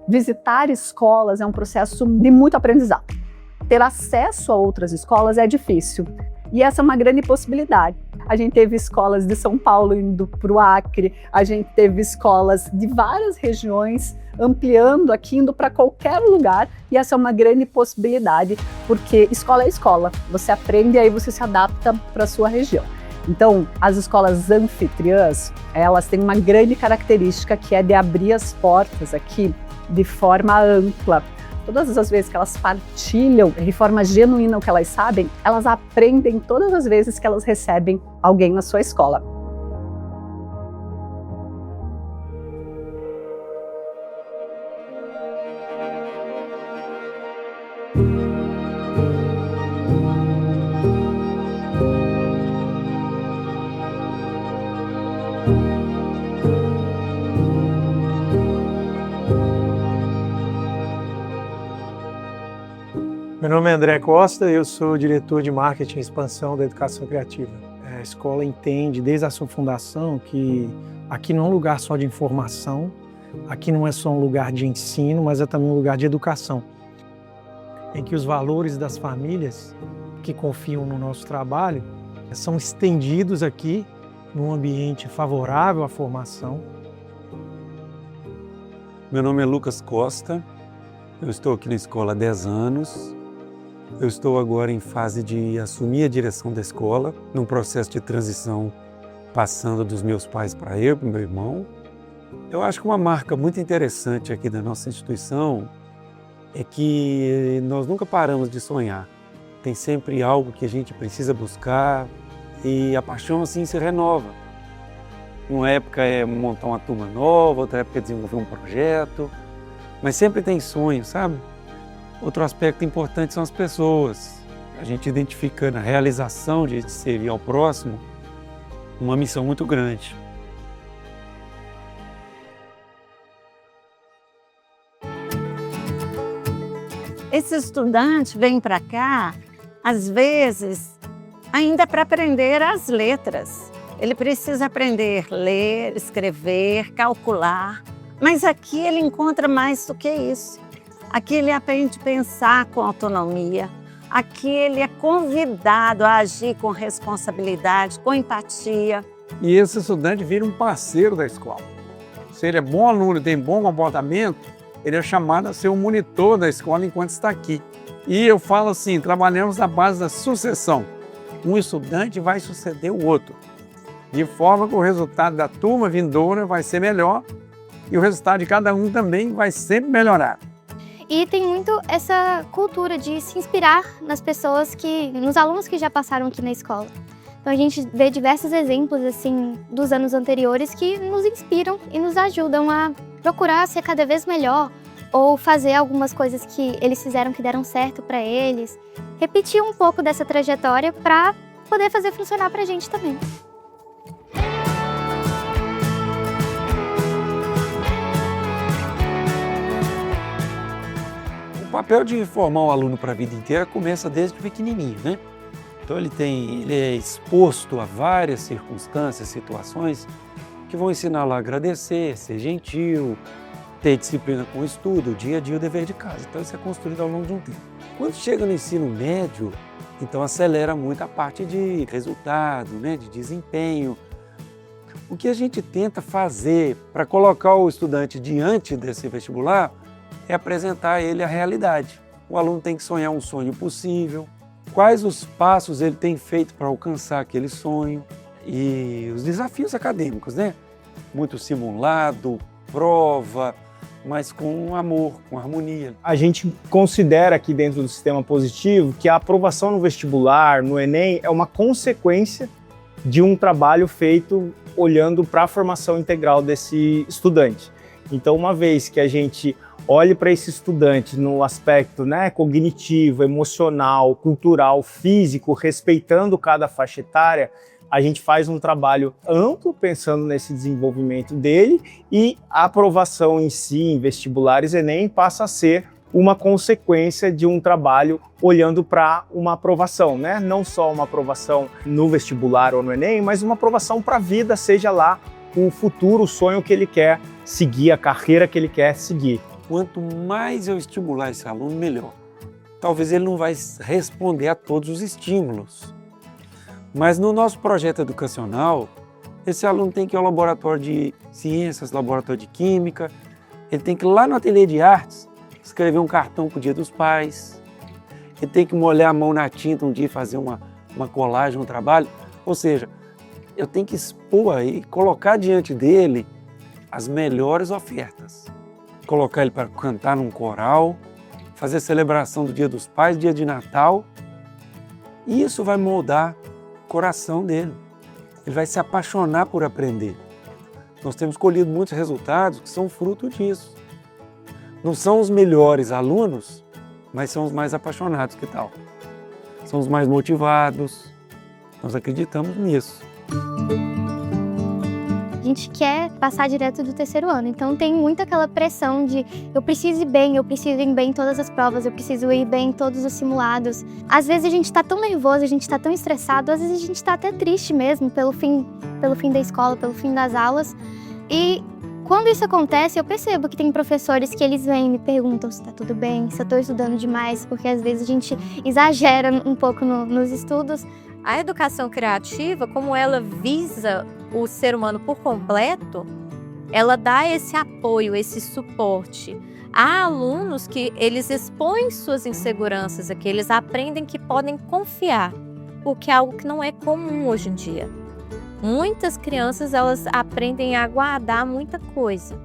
Visitar escolas é um processo de muito aprendizado. Ter acesso a outras escolas é difícil. E essa é uma grande possibilidade. A gente teve escolas de São Paulo indo para o Acre, a gente teve escolas de várias regiões ampliando aqui, indo para qualquer lugar, e essa é uma grande possibilidade, porque escola é escola, você aprende e aí você se adapta para a sua região. Então, as escolas anfitriãs, elas têm uma grande característica que é de abrir as portas aqui de forma ampla. Todas as vezes que elas partilham de forma genuína o que elas sabem, elas aprendem todas as vezes que elas recebem alguém na sua escola. Meu nome é André Costa, eu sou diretor de Marketing e Expansão da Educação Criativa. A escola entende, desde a sua fundação, que aqui não é um lugar só de informação, aqui não é só um lugar de ensino, mas é também um lugar de educação, em que os valores das famílias que confiam no nosso trabalho são estendidos aqui num ambiente favorável à formação. Meu nome é Lucas Costa, eu estou aqui na escola há 10 anos. Eu estou agora em fase de assumir a direção da escola, num processo de transição, passando dos meus pais para eu, para o meu irmão. Eu acho que uma marca muito interessante aqui da nossa instituição é que nós nunca paramos de sonhar. Tem sempre algo que a gente precisa buscar e a paixão assim se renova. Uma época é montar uma turma nova, outra época é desenvolver um projeto, mas sempre tem sonho, sabe? Outro aspecto importante são as pessoas. A gente identifica na realização de servir ao próximo uma missão muito grande. Esse estudante vem para cá, às vezes, ainda para aprender as letras. Ele precisa aprender a ler, escrever, calcular, mas aqui ele encontra mais do que isso. Aqui ele aprende a pensar com autonomia, aqui ele é convidado a agir com responsabilidade, com empatia. E esse estudante vira um parceiro da escola. Se ele é bom aluno e tem bom comportamento, ele é chamado a ser um monitor da escola enquanto está aqui. E eu falo assim, trabalhamos na base da sucessão. Um estudante vai suceder o outro, de forma que o resultado da turma vindoura vai ser melhor e o resultado de cada um também vai sempre melhorar. E tem muito essa cultura de se inspirar nas pessoas nos alunos que já passaram aqui na escola. Então a gente vê diversos exemplos assim dos anos anteriores que nos inspiram e nos ajudam a procurar ser cada vez melhor ou fazer algumas coisas que eles fizeram que deram certo para eles. Repetir um pouco dessa trajetória para poder fazer funcionar para a gente também. O papel de formar o aluno para a vida inteira começa desde pequenininho, né? Então ele é exposto a várias circunstâncias, situações que vão ensiná-lo a agradecer, ser gentil, ter disciplina com o estudo, o dia a dia, o dever de casa. Então isso é construído ao longo de um tempo. Quando chega no ensino médio, então acelera muito a parte de resultado, né? De desempenho. O que a gente tenta fazer para colocar o estudante diante desse vestibular é apresentar a ele a realidade. O aluno tem que sonhar um sonho possível, quais os passos ele tem feito para alcançar aquele sonho e os desafios acadêmicos, né? Muito simulado, prova, mas com amor, com harmonia. A gente considera aqui dentro do sistema positivo que a aprovação no vestibular, no Enem, é uma consequência de um trabalho feito olhando para a formação integral desse estudante. Então, uma vez que a gente olhe para esse estudante no aspecto, né, cognitivo, emocional, cultural, físico, respeitando cada faixa etária, a gente faz um trabalho amplo pensando nesse desenvolvimento dele e a aprovação em si, em vestibulares Enem, passa a ser uma consequência de um trabalho olhando para uma aprovação, né? Não só uma aprovação no vestibular ou no Enem, mas uma aprovação para a vida, seja lá o futuro, o sonho que ele quer seguir, a carreira que ele quer seguir. quanto mais eu estimular esse aluno, melhor. Talvez ele não vai responder a todos os estímulos, mas no nosso projeto educacional, esse aluno tem que ir ao laboratório de ciências, laboratório de química, ele tem que ir lá no ateliê de artes, escrever um cartão para o Dia dos Pais, ele tem que molhar a mão na tinta um dia e fazer uma colagem, um trabalho. Ou seja, eu tenho que expor aí, colocar diante dele as melhores ofertas. Colocar ele para cantar num coral, fazer celebração do Dia dos Pais, Dia de Natal. E isso vai moldar o coração dele. Ele vai se apaixonar por aprender. Nós temos colhido muitos resultados que são fruto disso. Não são os melhores alunos, mas são os mais apaixonados, que tal? São os mais motivados. Nós acreditamos nisso. A gente quer passar direto do terceiro ano, então tem muito aquela pressão de eu preciso ir bem, eu preciso ir bem em todas as provas, eu preciso ir bem em todos os simulados. Às vezes a gente está tão nervoso, a gente está tão estressado, às vezes a gente está até triste mesmo pelo fim da escola, pelo fim das aulas. E quando isso acontece, eu percebo que tem professores que eles vêm e me perguntam se está tudo bem, se eu estou estudando demais, porque às vezes a gente exagera um pouco nos estudos. A educação criativa, como ela visa o ser humano por completo, ela dá esse apoio, esse suporte. Há alunos que eles expõem suas inseguranças aqui, eles aprendem que podem confiar, o que é algo que não é comum hoje em dia. Muitas crianças, elas aprendem a guardar muita coisa.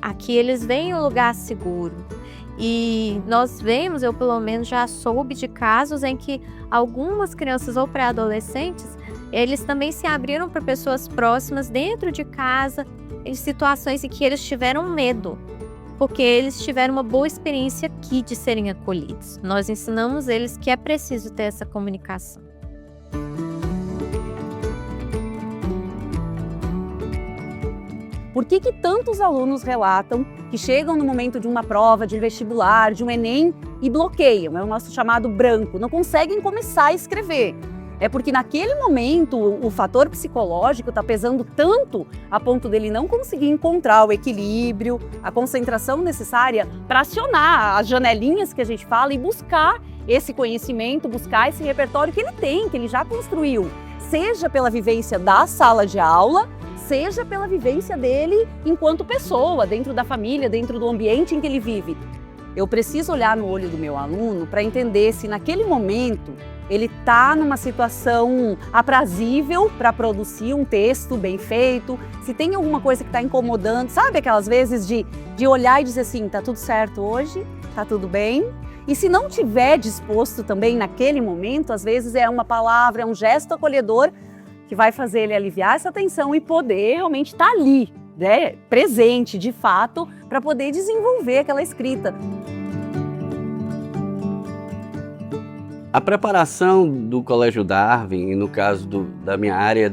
Aqui eles vêm em um lugar seguro. E nós vemos, eu pelo menos já soube de casos em que algumas crianças ou pré-adolescentes, eles também se abriram para pessoas próximas dentro de casa, em situações em que eles tiveram medo, porque eles tiveram uma boa experiência aqui de serem acolhidos. Nós ensinamos eles que é preciso ter essa comunicação. Por que tantos alunos relatam que chegam no momento de uma prova, de vestibular, de um Enem e bloqueiam? É o nosso chamado branco, não conseguem começar a escrever. É porque naquele momento o fator psicológico está pesando tanto a ponto dele não conseguir encontrar o equilíbrio, a concentração necessária para acionar as janelinhas que a gente fala e buscar esse conhecimento, buscar esse repertório que ele tem, que ele já construiu, seja pela vivência da sala de aula, seja pela vivência dele enquanto pessoa, dentro da família, dentro do ambiente em que ele vive. Eu preciso olhar no olho do meu aluno para entender se naquele momento ele está numa situação aprazível para produzir um texto bem feito, se tem alguma coisa que está incomodando, sabe aquelas vezes de olhar e dizer assim, tá tudo certo hoje, tá tudo bem? E se não tiver disposto também naquele momento, às vezes é uma palavra, é um gesto acolhedor que vai fazer ele aliviar essa tensão e poder realmente estar ali, né, presente de fato, para poder desenvolver aquela escrita. A preparação do Colégio Darwin, e no caso da minha área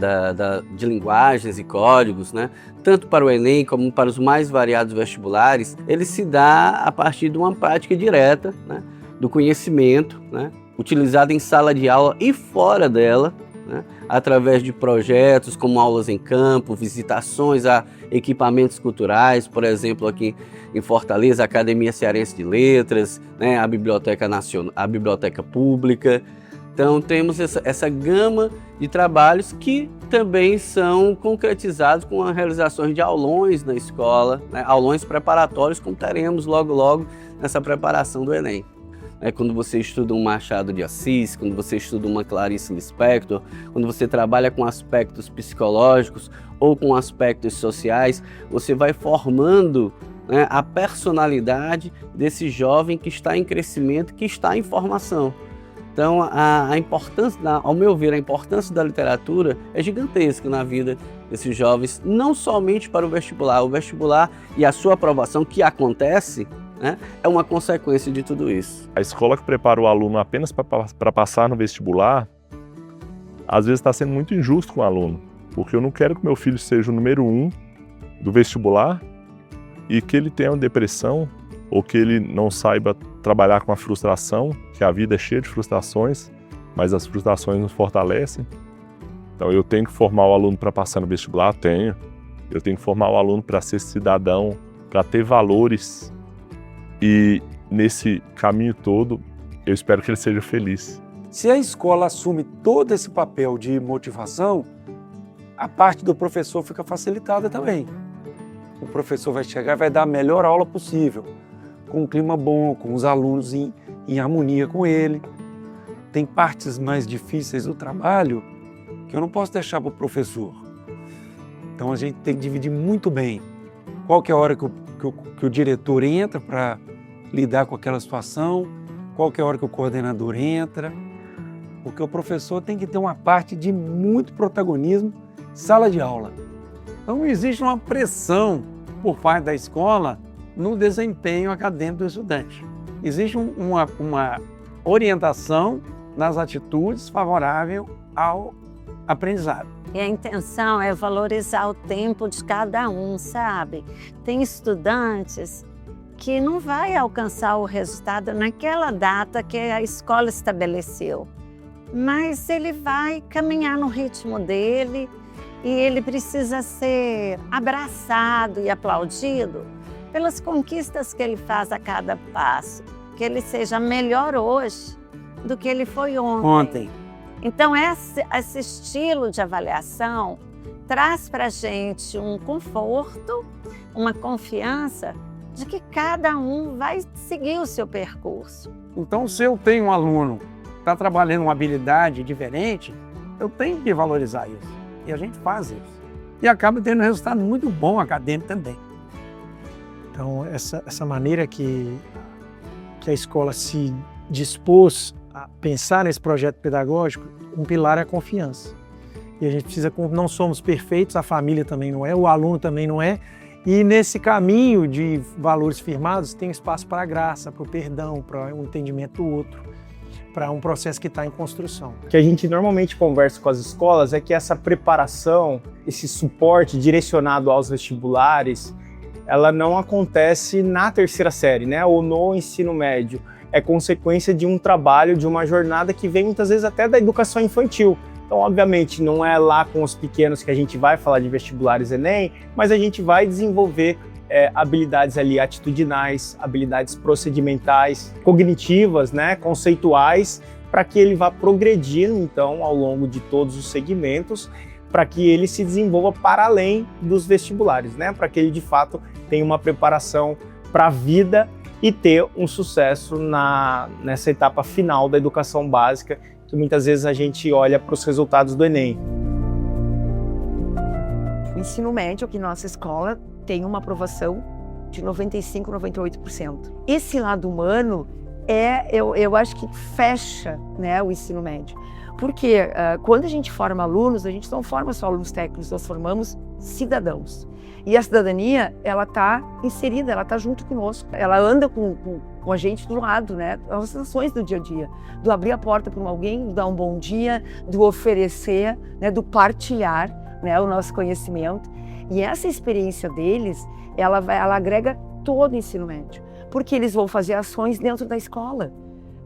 de linguagens e códigos, né, tanto para o Enem como para os mais variados vestibulares, ele se dá a partir de uma prática direta, né, do conhecimento, né, utilizado em sala de aula e fora dela, né, através de projetos como aulas em campo, visitações a equipamentos culturais, por exemplo, aqui em Fortaleza, a Academia Cearense de Letras, né, a Biblioteca Nacional, a Biblioteca Pública. Então temos essa gama de trabalhos que também são concretizados com as realizações de aulões na escola, né, aulões preparatórios, como teremos logo nessa preparação do Enem. Quando você estuda um Machado de Assis, quando você estuda uma Clarice Lispector, quando você trabalha com aspectos psicológicos ou com aspectos sociais, você vai formando, né, a personalidade desse jovem que está em crescimento, que está em formação. Então, a importância, ao meu ver, a importância da literatura é gigantesca na vida desses jovens, não somente para o vestibular e a sua aprovação que acontece, né, é uma consequência de tudo isso. A escola que prepara o aluno apenas para passar no vestibular, às vezes está sendo muito injusto com o aluno, porque eu não quero que meu filho seja o número 1 do vestibular e que ele tenha uma depressão ou que ele não saiba trabalhar com a frustração, que a vida é cheia de frustrações, mas as frustrações nos fortalecem. Então eu tenho que formar o aluno para passar no vestibular? Tenho. Eu tenho que formar o aluno para ser cidadão, para ter valores, E nesse caminho todo, eu espero que ele seja feliz. Se a escola assume todo esse papel de motivação, a parte do professor fica facilitada também. O professor vai chegar e vai dar a melhor aula possível, com um clima bom, com os alunos em harmonia com ele. Tem partes mais difíceis do trabalho que eu não posso deixar para o professor. Então a gente tem que dividir muito bem. Qual que é a hora que o diretor entra para lidar com aquela situação, qual que é a hora que o coordenador entra, porque o professor tem que ter uma parte de muito protagonismo em sala de aula. Então existe uma pressão por parte da escola no desempenho acadêmico do estudante. Existe uma orientação nas atitudes favorável ao aprendizado. E a intenção é valorizar o tempo de cada um, sabe? Tem estudantes que não vai alcançar o resultado naquela data que a escola estabeleceu, mas ele vai caminhar no ritmo dele e ele precisa ser abraçado e aplaudido pelas conquistas que ele faz a cada passo, que ele seja melhor hoje do que ele foi ontem. Então, esse estilo de avaliação traz para a gente um conforto, uma confiança de que cada um vai seguir o seu percurso. Então, se eu tenho um aluno que está trabalhando uma habilidade diferente, eu tenho que valorizar isso. E a gente faz isso. E acaba tendo um resultado muito bom acadêmico também. Então, essa maneira que a escola se dispôs a pensar nesse projeto pedagógico, um pilar é a confiança. E a gente precisa, não somos perfeitos, a família também não é, o aluno também não é, e nesse caminho de valores firmados tem espaço para a graça, para o perdão, para o entendimento do outro, para um processo que está em construção. O que a gente normalmente conversa com as escolas é que essa preparação, esse suporte direcionado aos vestibulares, ela não acontece na terceira série, né, ou no ensino médio. É consequência de um trabalho, de uma jornada que vem muitas vezes até da educação infantil. Então, obviamente, não é lá com os pequenos que a gente vai falar de vestibulares Enem, mas a gente vai desenvolver habilidades ali atitudinais, habilidades procedimentais, cognitivas, né, conceituais, para que ele vá progredindo, então, ao longo de todos os segmentos, para que ele se desenvolva para além dos vestibulares, né, para que ele, de fato, tenha uma preparação para a vida e ter um sucesso nessa etapa final da educação básica, que muitas vezes a gente olha para os resultados do Enem. O ensino médio aqui na nossa escola tem uma aprovação de 95%, 98%. Esse lado humano eu acho que fecha, né, o ensino médio. Porque quando a gente forma alunos, a gente não forma só alunos técnicos, nós formamos cidadãos. E a cidadania, ela está inserida, ela está junto conosco. Ela anda com a gente do lado, né? As ações do dia a dia. Do abrir a porta para alguém, do dar um bom dia, do oferecer, né? Do partilhar, né? O nosso conhecimento. E essa experiência deles, ela agrega todo o ensino médio. Porque eles vão fazer ações dentro da escola.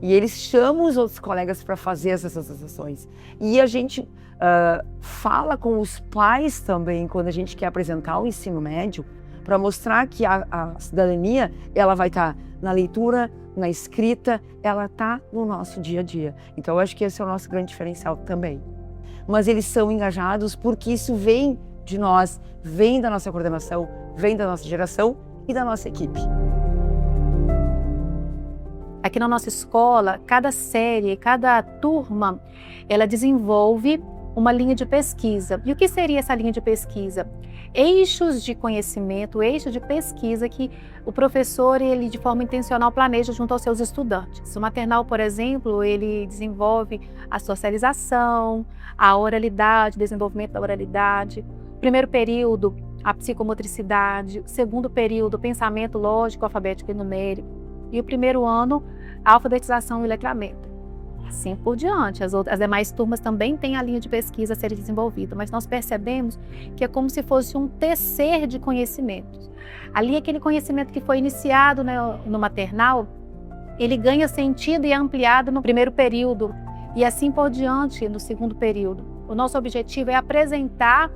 E eles chamam os outros colegas para fazer essas ações. E a gente fala com os pais também, quando a gente quer apresentar o ensino médio, para mostrar que a cidadania, ela vai estar na leitura, na escrita, ela está no nosso dia a dia. Então, eu acho que esse é o nosso grande diferencial também. Mas eles são engajados porque isso vem de nós, vem da nossa coordenação, vem da nossa geração e da nossa equipe. Aqui na nossa escola, cada série, cada turma, ela desenvolve uma linha de pesquisa. E o que seria essa linha de pesquisa? Eixos de conhecimento, eixos de pesquisa que o professor, ele de forma intencional planeja junto aos seus estudantes. O maternal, por exemplo, ele desenvolve a socialização, a oralidade, o desenvolvimento da oralidade. Primeiro período, a psicomotricidade. Segundo período, pensamento lógico, alfabético e numérico. E o primeiro ano, a alfabetização e letramento. Assim por diante. As demais turmas também têm a linha de pesquisa a ser desenvolvida, mas nós percebemos que é como se fosse um tecer de conhecimentos. Ali, aquele conhecimento que foi iniciado, né, no maternal, ele ganha sentido e é ampliado no primeiro período e assim por diante no segundo período. O nosso objetivo é apresentar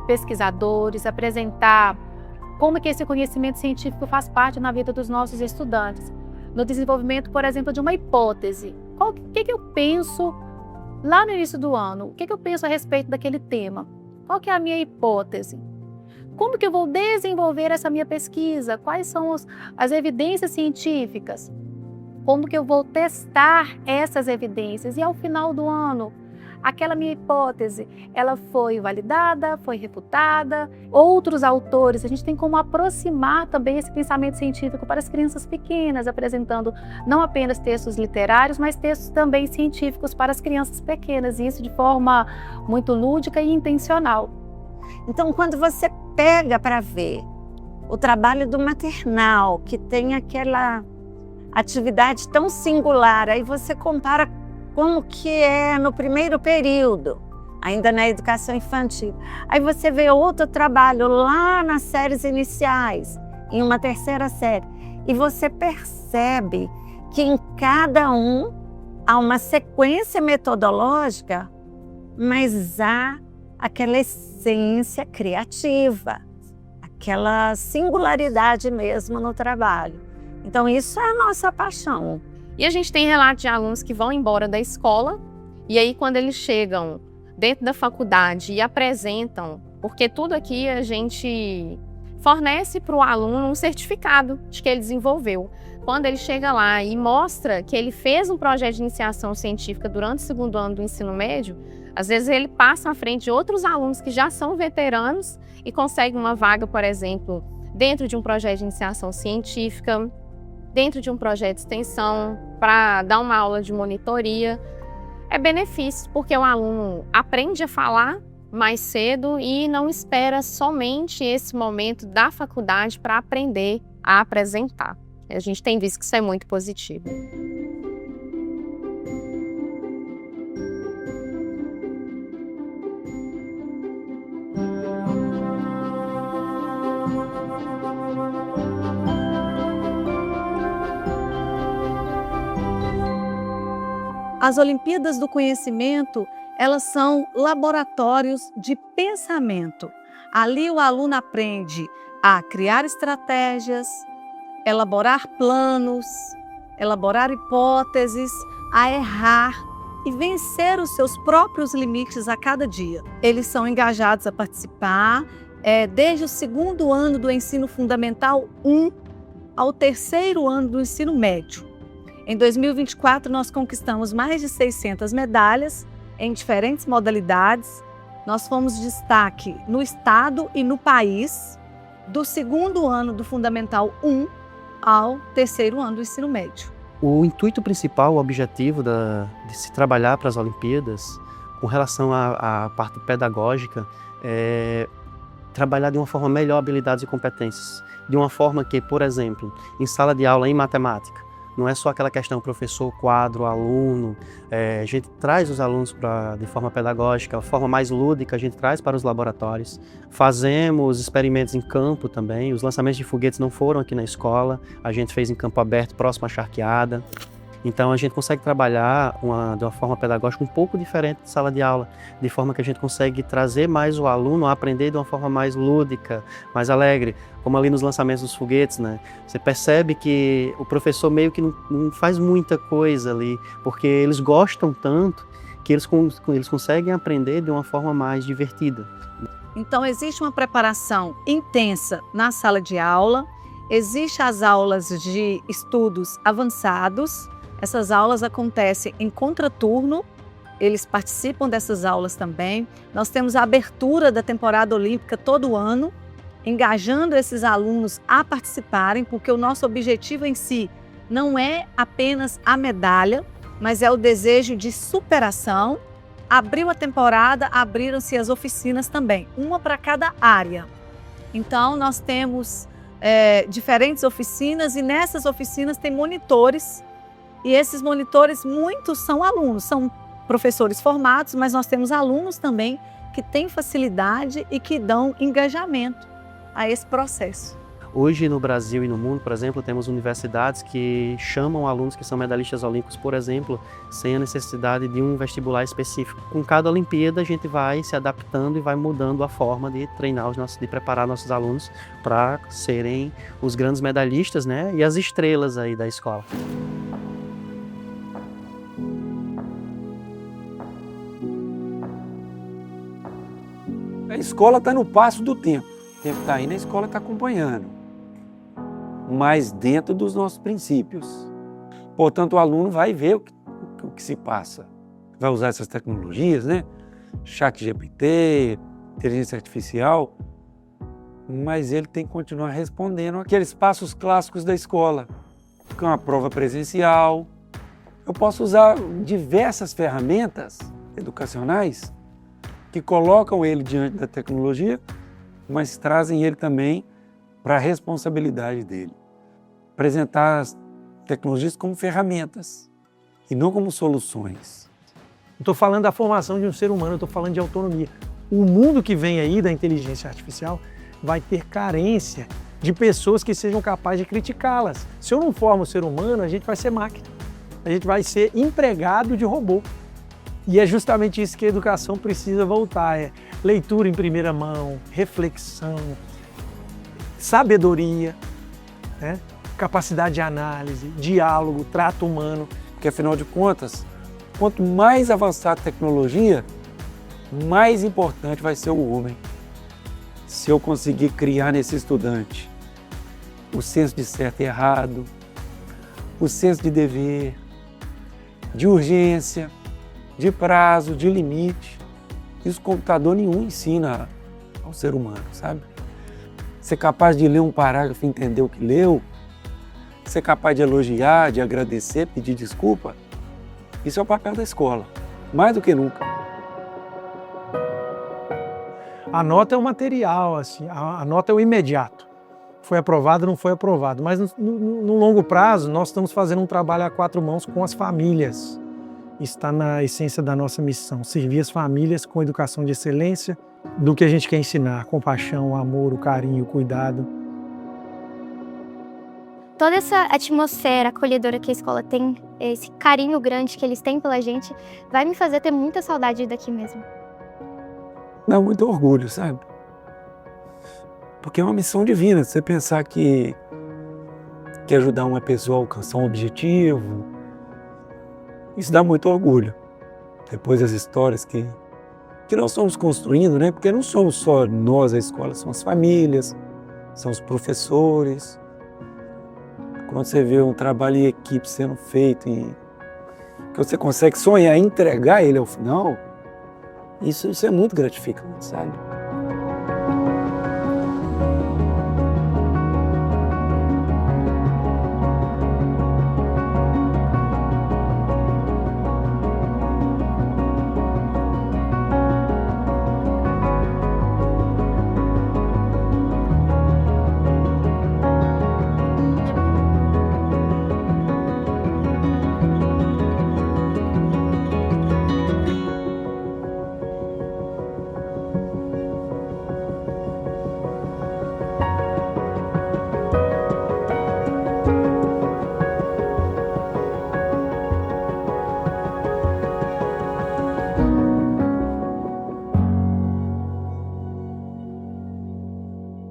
pesquisadores, apresentar como que esse conhecimento científico faz parte na vida dos nossos estudantes. No desenvolvimento, por exemplo, de uma hipótese. O que eu penso lá no início do ano? O que eu penso a respeito daquele tema? Qual que é a minha hipótese? Como que eu vou desenvolver essa minha pesquisa? Quais são as evidências científicas? Como que eu vou testar essas evidências? E ao final do ano, aquela minha hipótese, ela foi validada, foi refutada? Outros autores, a gente tem como aproximar também esse pensamento científico para as crianças pequenas, apresentando não apenas textos literários, mas textos também científicos para as crianças pequenas, e isso de forma muito lúdica e intencional. Então, quando você pega para ver o trabalho do maternal, que tem aquela atividade tão singular, aí você compara como que é no primeiro período, ainda na educação infantil. Aí você vê outro trabalho lá nas séries iniciais, em uma terceira série, e você percebe que em cada um há uma sequência metodológica, mas há aquela essência criativa, aquela singularidade mesmo no trabalho. Então isso é a nossa paixão. E a gente tem relatos de alunos que vão embora da escola e aí quando eles chegam dentro da faculdade e apresentam, porque tudo aqui a gente fornece para o aluno um certificado de que ele desenvolveu. Quando ele chega lá e mostra que ele fez um projeto de iniciação científica durante o segundo ano do ensino médio, às vezes ele passa à frente de outros alunos que já são veteranos e consegue uma vaga, por exemplo, dentro de um projeto de iniciação científica, dentro de um projeto de extensão, para dar uma aula de monitoria. É benefício, porque o aluno aprende a falar mais cedo e não espera somente esse momento da faculdade para aprender a apresentar. A gente tem visto que isso é muito positivo. As Olimpíadas do Conhecimento, elas são laboratórios de pensamento. Ali o aluno aprende a criar estratégias, elaborar planos, elaborar hipóteses, a errar e vencer os seus próprios limites a cada dia. Eles são engajados a participar desde o segundo ano do ensino fundamental 1 ao terceiro ano do ensino médio. Em 2024, nós conquistamos mais de 600 medalhas em diferentes modalidades. Nós fomos destaque no estado e no país, do segundo ano do Fundamental 1 ao terceiro ano do ensino médio. O intuito principal, o objetivo de se trabalhar para as Olimpíadas, com relação à parte pedagógica, é trabalhar de uma forma melhor habilidades e competências. De uma forma que, por exemplo, em sala de aula em matemática, não é só aquela questão professor, quadro, aluno. A gente traz os alunos de forma pedagógica, a forma mais lúdica a gente traz para os laboratórios. Fazemos experimentos em campo também. Os lançamentos de foguetes não foram aqui na escola. A gente fez em campo aberto, próximo à charqueada. Então a gente consegue trabalhar de uma forma pedagógica um pouco diferente de sala de aula, de forma que a gente consegue trazer mais o aluno a aprender de uma forma mais lúdica, mais alegre, como ali nos lançamentos dos foguetes, né? Você percebe que o professor meio que não faz muita coisa ali, porque eles gostam tanto que eles conseguem aprender de uma forma mais divertida. Então existe uma preparação intensa na sala de aula, existem as aulas de estudos avançados. Essas aulas acontecem em contraturno, eles participam dessas aulas também. Nós temos a abertura da temporada olímpica todo ano, engajando esses alunos a participarem, porque o nosso objetivo em si não é apenas a medalha, mas é o desejo de superação. Abriu a temporada, abriram-se as oficinas também, uma para cada área. Então nós temos diferentes oficinas e nessas oficinas tem monitores. E esses monitores, muitos são alunos, são professores formados, mas nós temos alunos também que têm facilidade e que dão engajamento a esse processo. Hoje no Brasil e no mundo, por exemplo, temos universidades que chamam alunos que são medalhistas olímpicos, por exemplo, sem a necessidade de um vestibular específico. Com cada Olimpíada a gente vai se adaptando e vai mudando a forma de treinar de preparar nossos alunos para serem os grandes medalhistas, né, e as estrelas aí da escola. A escola está no passo do tempo. O tempo está indo, a escola está acompanhando. Mas dentro dos nossos princípios. Portanto, o aluno vai ver o que se passa. Vai usar essas tecnologias, né? ChatGPT, inteligência artificial. Mas ele tem que continuar respondendo aqueles passos clássicos da escola. Que é uma prova presencial. Eu posso usar diversas ferramentas educacionais que colocam ele diante da tecnologia, mas trazem ele também para a responsabilidade dele. Apresentar as tecnologias como ferramentas e não como soluções. Não estou falando da formação de um ser humano, eu estou falando de autonomia. O mundo que vem aí da inteligência artificial vai ter carência de pessoas que sejam capazes de criticá-las. Se eu não formo o ser humano, a gente vai ser máquina. A gente vai ser empregado de robô. E é justamente isso que a educação precisa voltar, é leitura em primeira mão, reflexão, sabedoria, né? Capacidade de análise, diálogo, trato humano. Porque, afinal de contas, quanto mais avançada a tecnologia, mais importante vai ser o homem. Se eu conseguir criar nesse estudante o senso de certo e errado, o senso de dever, de urgência, de prazo, de limite, isso computador nenhum ensina ao ser humano, sabe? Ser capaz de ler um parágrafo e entender o que leu, ser capaz de elogiar, de agradecer, pedir desculpa, isso é o papel da escola, mais do que nunca. A nota é o material, assim, a nota é o imediato. Foi aprovado, não foi aprovado, mas no longo prazo nós estamos fazendo um trabalho a 4 mãos com as famílias. Está na essência da nossa missão, servir as famílias com educação de excelência, do que a gente quer ensinar, compaixão, o amor, o carinho, o cuidado. Toda essa atmosfera acolhedora que a escola tem, esse carinho grande que eles têm pela gente, vai me fazer ter muita saudade daqui mesmo. Dá muito orgulho, sabe? Porque é uma missão divina, você pensar que ajudar uma pessoa a alcançar um objetivo, isso dá muito orgulho. Depois das histórias que nós estamos construindo, né? Porque não somos só nós a escola, são as famílias, são os professores. Quando você vê um trabalho em equipe sendo feito e que você consegue sonhar e entregar ele ao final, isso é muito gratificante, sabe?